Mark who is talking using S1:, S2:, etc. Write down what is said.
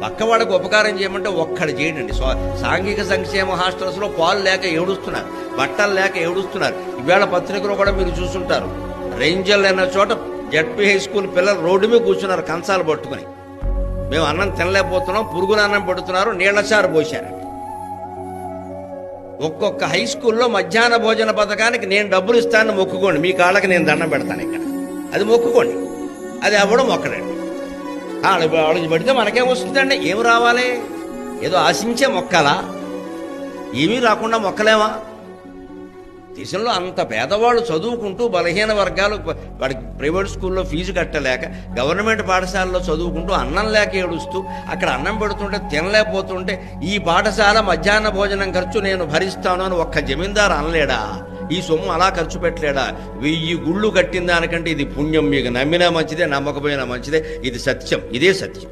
S1: పక్కవాడికి ఉపకారం చేయమంటే ఒక్కడు చేయడండి. సాంఘిక సంక్షేమ హాస్టల్స్లో పాలు లేక ఏడుస్తున్నారు, బట్టలు లేక ఏడుస్తున్నారు. ఈవేళ పత్రికలో కూడా మీరు చూస్తుంటారు, రేంజల్ అన్న చోట జడ్పీ హై స్కూల్ పిల్లలు రోడ్డు మీద కూర్చున్నారు కంచాలు పట్టుకుని. మేము అన్నం తినలేకపోతున్నాం, పురుగుల అన్నం పెడుతున్నారు, నీళ్లచారు పోశారండి. ఒక్కొక్క హై స్కూల్లో మధ్యాహ్న భోజన పథకానికి నేను డబ్బులు ఇస్తానని మొక్కుకోండి, మీ కాళ్ళకి నేను దండం పెడతాను ఇక్కడ, అది మొక్కుకోండి. అది అవ్వడం మొక్కడండి. వాళ్ళకి పడితే మనకేం వస్తుందండి? ఏం రావాలి? ఏదో ఆశించే మొక్కలా? ఏమీ రాకుండా మొక్కలేమా? దేశంలో అంత పేదవాళ్ళు చదువుకుంటూ బలహీన వర్గాలు వాడికి ప్రైవేట్ స్కూల్లో ఫీజు కట్టలేక గవర్నమెంట్ పాఠశాలలో చదువుకుంటూ అన్నం లేక ఏడుస్తూ అక్కడ అన్నం పెడుతుంటే తినలేకపోతుంటే ఈ పాఠశాల మధ్యాహ్న భోజనం ఖర్చు నేను భరిస్తాను అని ఒక్క జమీందారు అనలేడా? ఈ సొమ్ము అలా ఖర్చు పెట్టలేడా? 1000 గుళ్ళు కట్టిన దానికంటే ఇది పుణ్యం. మీకు నమ్మినా మంచిదే, నమ్మకపోయినా మంచిదే, ఇది సత్యం, ఇదే సత్యం.